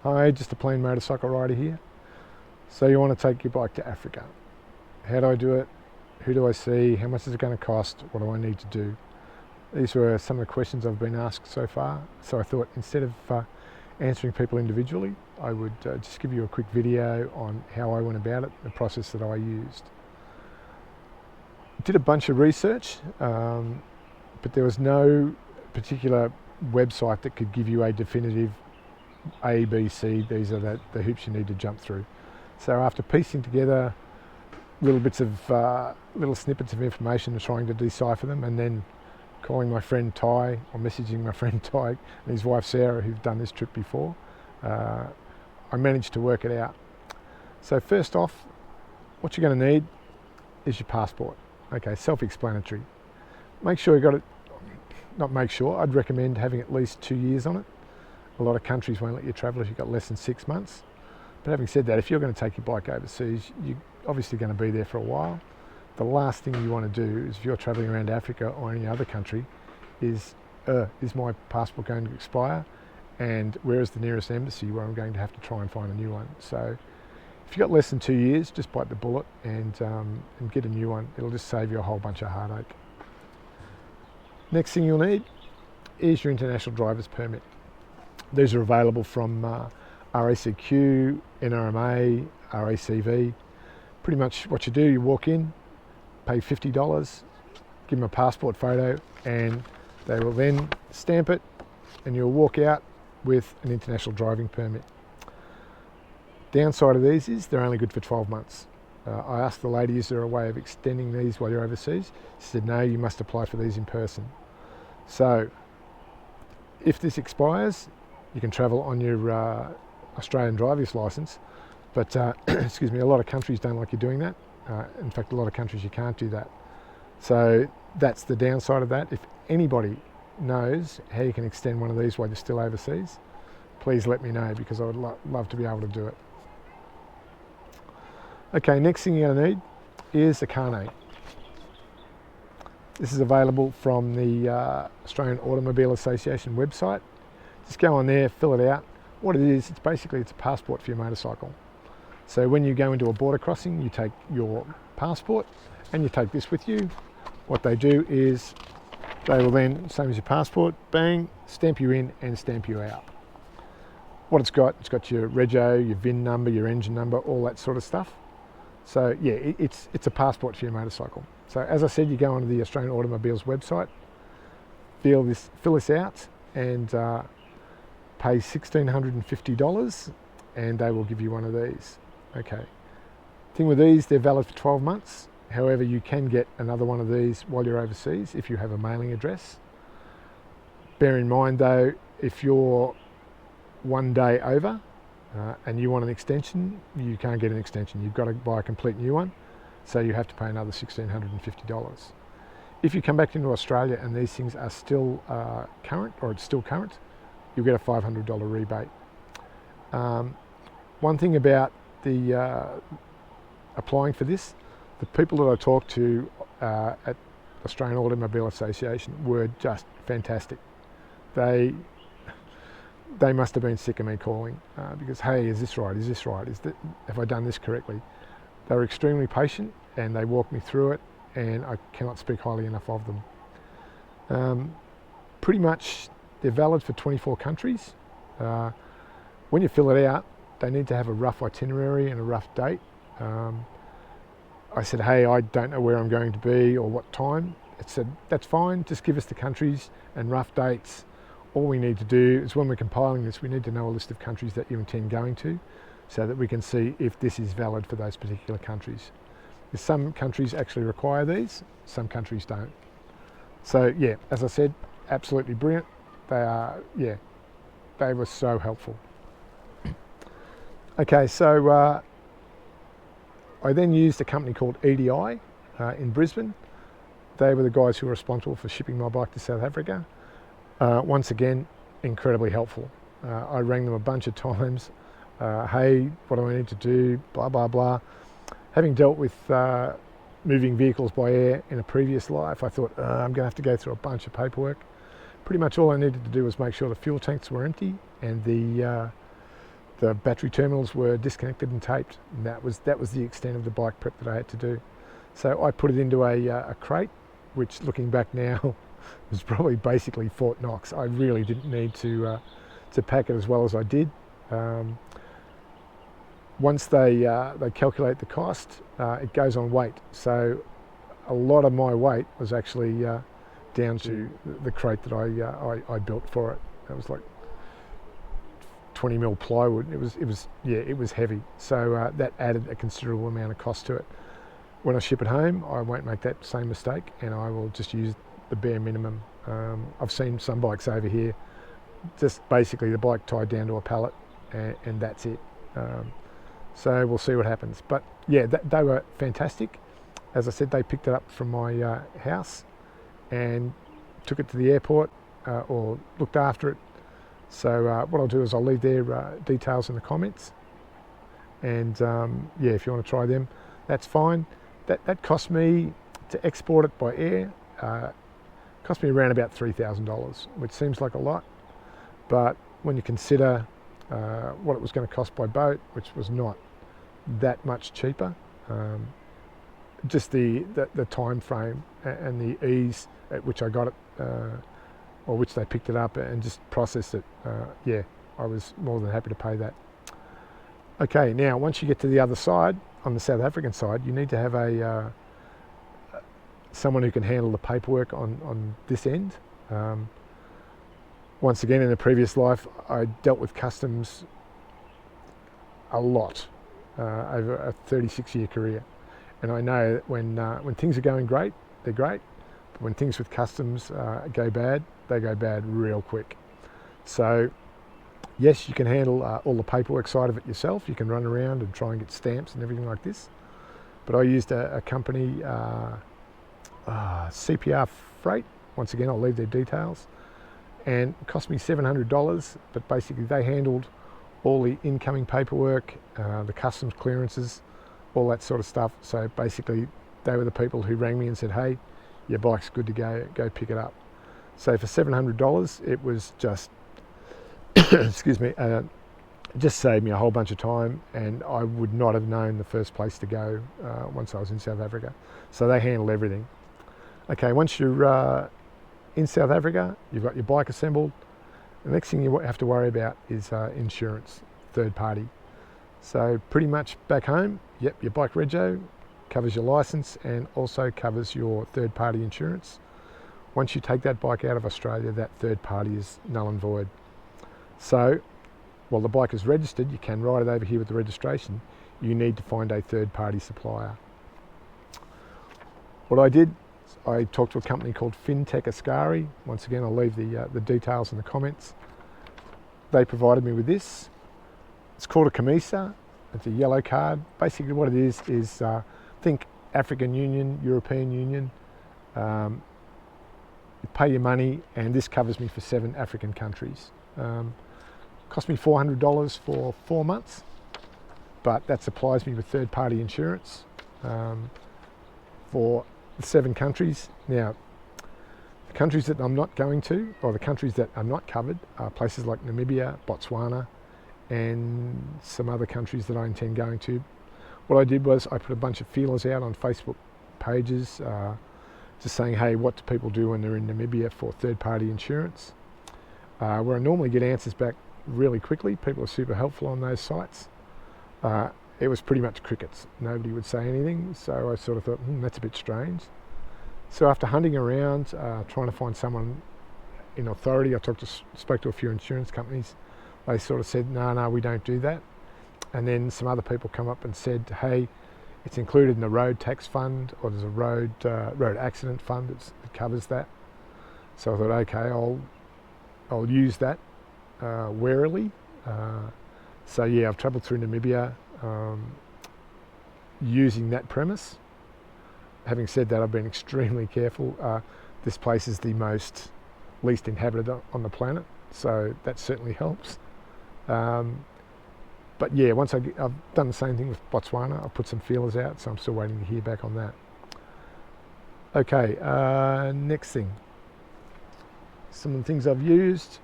Hi, just a plain motorcycle rider here. So you want to take your bike to Africa. How do I do it? Who do I see? How much is it going to cost? What do I need to do? These were some of the questions I've been asked so far. So I thought instead of answering people individually, I would just give you a quick video on how I went about it, the process that I used. Did a bunch of research, but there was no particular website that could give you a definitive A, B, C, these are the hoops you need to jump through. So after piecing together little bits of, little snippets of information and trying to decipher them, and then calling my friend Ty, or messaging my friend Ty and his wife Sarah, who've done this trip before, I managed to work it out. So first off, what you're going to need is your passport. Okay, self-explanatory. Make sure you got it, not make sure, I'd recommend having at least 2 years on it. A lot of countries won't let you travel if you've got less than 6 months. But having said that, if you're going to take your bike overseas, you're obviously going to be there for a while. The last thing you want to do is, if you're travelling around Africa or any other country, is my passport going to expire? And where is the nearest embassy where I'm going to have to try and find a new one? So if you've got less than 2 years, just bite the bullet and get a new one. It'll just save you a whole bunch of heartache. Next thing you'll need is your international driver's permit. These are available from RACQ, NRMA, RACV. Pretty much what you do, you walk in, pay $50, give them a passport photo, and they will then stamp it, and you'll walk out with an international driving permit. Downside of these is they're only good for 12 months. I asked the lady, is there a way of extending these while you're overseas? She said, no, you must apply for these in person. So if this expires, you can travel on your Australian driver's licence, but excuse me, a lot of countries don't like you doing that. In fact, a lot of countries you can't do that. So that's the downside of that. If anybody knows how you can extend one of these while you're still overseas, please let me know, because I would love to be able to do it. Okay, next thing you're going to need is a carnet. This is available from the Australian Automobile Association website. Just go on there, fill it out. What it is, it's a passport for your motorcycle. So when you go into a border crossing, you take your passport and you take this with you. What they do is they will then, same as your passport, bang, stamp you in and stamp you out. What it's got your rego, your VIN number, your engine number, all that sort of stuff. So yeah, it's a passport for your motorcycle. So as I said, you go onto the Australian Automobiles website, fill this out, and pay $1,650, and they will give you one of these. Okay. Thing with these, they're valid for 12 months. However, you can get another one of these while you're overseas if you have a mailing address. Bear in mind though, if you're 1 day over and you want an extension, you can't get an extension. You've got to buy a complete new one. So you have to pay another $1,650. If you come back into Australia and these things are still current, or it's still current, you'll get a $500 rebate. One thing about the applying for this, the people that I talked to at Australian Automobile Association were just fantastic. They must have been sick of me calling because, hey, is this right? Is this right? Have I done this correctly? They were extremely patient and they walked me through it, and I cannot speak highly enough of them. Pretty much they're valid for 24 countries. When you fill it out, they need to have a rough itinerary and a rough date. I said, hey, I don't know where I'm going to be or what time. It said, that's fine, just give us the countries and rough dates. All we need to do is, when we're compiling this, we need to know a list of countries that you intend going to, so that we can see if this is valid for those particular countries. Some countries actually require these, some countries don't. So yeah, as I said, absolutely brilliant. They were so helpful. Okay, so I then used a company called EDI in Brisbane. They were the guys who were responsible for shipping my bike to South Africa. Once again, incredibly helpful. I rang them a bunch of times. Hey, what do I need to do? Blah, blah, blah. Having dealt with moving vehicles by air in a previous life, I thought, I'm going to have to go through a bunch of paperwork. Pretty much all I needed to do was make sure the fuel tanks were empty and the the battery terminals were disconnected and taped, and that was the extent of the bike prep that I had to do. So I put it into a crate, which looking back now was probably basically Fort Knox. I really didn't need to pack it as well as I did. Once they calculate the cost, it goes on weight. So a lot of my weight was actually down to the crate that I built for it. That was like 20 mil plywood. It was heavy. So that added a considerable amount of cost to it. When I ship it home, I won't make that same mistake, and I will just use the bare minimum. I've seen some bikes over here, just basically the bike tied down to a pallet, and that's it. So we'll see what happens. But yeah, they were fantastic. As I said, they picked it up from my house and took it to the airport, or looked after it. So what I'll do is I'll leave their details in the comments, and yeah, if you want to try them, that's fine. That cost me to export it by air, cost me around about $3,000, which seems like a lot, but when you consider what it was going to cost by boat, which was not that much cheaper, just the time frame and the ease at which I got it, or which they picked it up and just processed it, yeah, I was more than happy to pay that. Okay, now once you get to the other side, on the South African side, you need to have someone who can handle the paperwork on this end. Once again, in a previous life, I dealt with customs a lot over a 36-year career, and I know that when things are going great, they're great, but when things with customs go bad, they go bad real quick. So yes, you can handle all the paperwork side of it yourself. You can run around and try and get stamps and everything like this, but I used a company, CPR Freight. Once again, I'll leave their details, and it cost me $700, but basically they handled all the incoming paperwork, the customs clearances, all that sort of stuff. So basically they were the people who rang me and said, hey, your bike's good to go pick it up. So for $700, it was just excuse me, just saved me a whole bunch of time, and I would not have known the first place to go once I was in South Africa. So they handle everything. Okay, once you're in South Africa, you've got your bike assembled. The next thing you have to worry about is insurance, third party. So pretty much back home, yep, your bike rego covers your license and also covers your third party insurance. Once you take that bike out of Australia, that third party is null and void. So while the bike is registered, you can ride it over here with the registration. You need to find a third party supplier. What I did, I talked to a company called Fintech Ascari. Once again, I'll leave the details in the comments. They provided me with this. It's called a Camisa. It's a yellow card. Basically what it is think African Union, European Union. You pay your money, and this covers me for 7 African countries. Cost me $400 for 4 months, but that supplies me with third party insurance for the 7 countries. Now, the countries that I'm not going to, or the countries that are not covered, are places like Namibia, Botswana, and some other countries that I intend going to. What I did was I put a bunch of feelers out on Facebook pages, just saying, hey, what do people do when they're in Namibia for third party insurance? Where I normally get answers back really quickly. People are super helpful on those sites. It was pretty much crickets. Nobody would say anything, so I sort of thought, that's a bit strange. So after hunting around, trying to find someone in authority, I spoke to a few insurance companies. They sort of said, no, we don't do that. And then some other people come up and said, hey, it's included in the road tax fund, or there's a road accident fund that covers that. So I thought, okay, I'll use that warily. So yeah, I've travelled through Namibia using that premise. Having said that, I've been extremely careful. This place is the least inhabited on the planet, so that certainly helps. But yeah, once I've done the same thing with Botswana, I've put some feelers out, so I'm still waiting to hear back on that. Okay, next thing. Some of the things I've used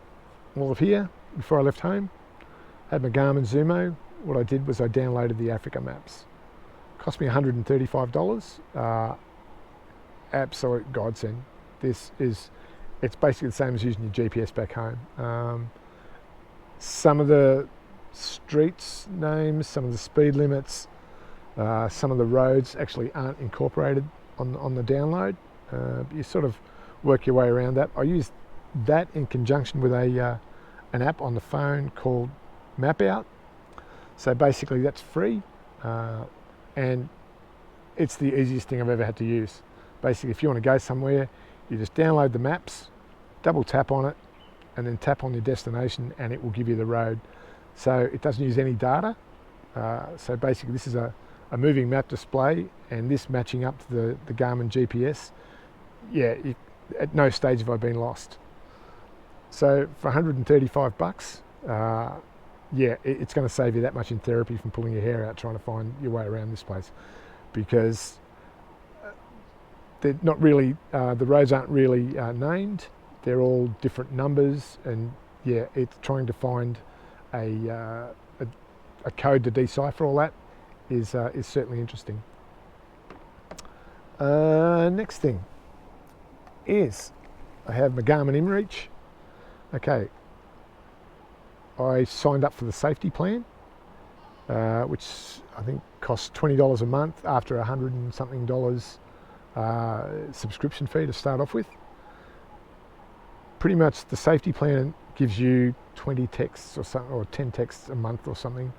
all of here before I left home. Had my Garmin Zumo. What I did was I downloaded the Africa maps. Cost me $135. Absolute godsend. It's basically the same as using your GPS back home. Some of the streets names, some of the speed limits, some of the roads actually aren't incorporated on the download. You sort of work your way around that. I use that in conjunction with an app on the phone called Mapout. So basically that's free, and it's the easiest thing I've ever had to use. Basically, if you want to go somewhere, you just download the maps, double tap on it, and then tap on your destination, and it will give you the road. So it doesn't use any data. So basically this is a moving map display, and this matching up to the Garmin GPS. Yeah, at no stage have I been lost. So for 135 bucks, yeah, it's going to save you that much in therapy from pulling your hair out trying to find your way around this place, because they're not really, the roads aren't really named. They're all different numbers, and yeah, it's trying to find a code to decipher all that is certainly interesting. Next thing is I have my Garmin InReach. Okay, I signed up for the safety plan, which I think costs $20 a month after $100 and something subscription fee to start off with. Pretty much the safety plan gives you 20 texts or 10 texts a month or something.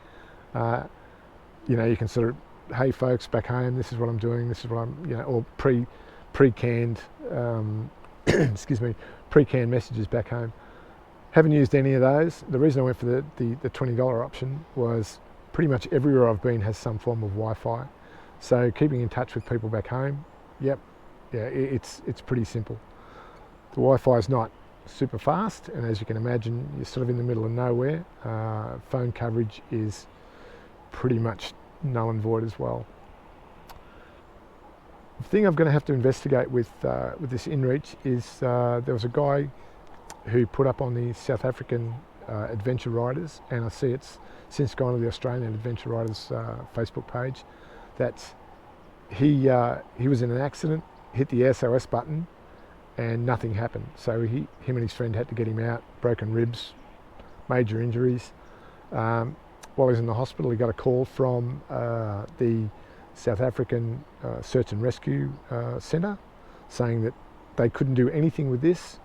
You know, you can sort of, hey folks, back home, this is what I'm doing, this is what I'm, you know, or pre-canned, excuse me, pre-canned messages back home. Haven't used any of those. The reason I went for the $20 option was pretty much everywhere I've been has some form of Wi-Fi. So keeping in touch with people back home, yep, yeah, it's pretty simple. The Wi-Fi is not super fast, and as you can imagine, you're sort of in the middle of nowhere. Phone coverage is pretty much null and void as well. The thing I'm going to have to investigate with this InReach is there was a guy who put up on the South African Adventure Riders, and I see it's since gone to the Australian Adventure Riders Facebook page, that he was in an accident, hit the SOS button, and nothing happened. So him and his friend had to get him out, broken ribs, major injuries. While he was in the hospital, he got a call from the South African Search and Rescue Centre saying that they couldn't do anything with this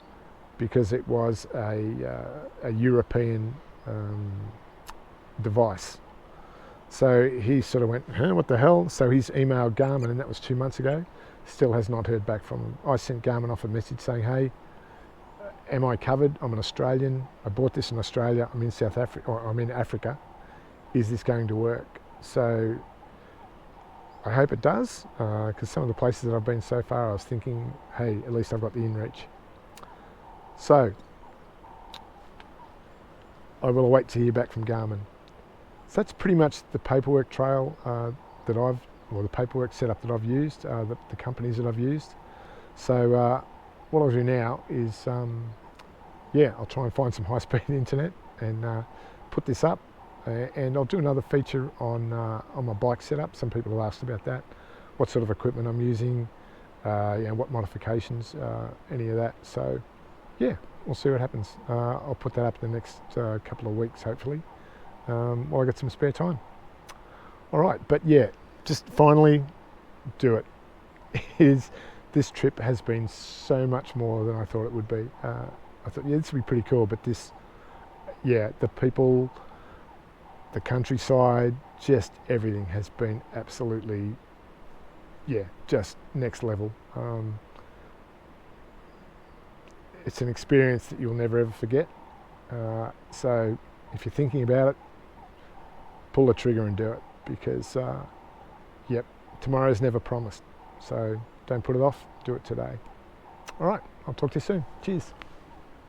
because it was a European device. So he sort of went, huh, what the hell? So he's emailed Garmin, and that was 2 months ago. Still has not heard back from them. I sent Garmin off a message saying, hey, am I covered? I'm an Australian. I bought this in Australia. I'm in South Africa, or I'm in Africa. Is this going to work? So I hope it does, because some of the places that I've been so far, I was thinking, hey, at least I've got the InReach. So I will await to hear back from Garmin. So that's pretty much the paperwork trail or the paperwork setup that I've used, the companies that I've used. So what I'll do now is, yeah, I'll try and find some high-speed internet and put this up, and I'll do another feature on my bike setup. Some people have asked about that, what sort of equipment I'm using, you know, what modifications, any of that. So yeah, we'll see what happens. I'll put that up in the next couple of weeks, hopefully, while I get some spare time. All right, but yeah, just finally, do it. This trip has been so much more than I thought it would be. I thought, yeah, this would be pretty cool, but this, yeah, the people, the countryside, just everything has been absolutely, yeah, just next level. It's an experience that you'll never ever forget. So if you're thinking about it, pull the trigger and do it, because yep, tomorrow's never promised. So don't put it off, do it today. All right, I'll talk to you soon. Cheers.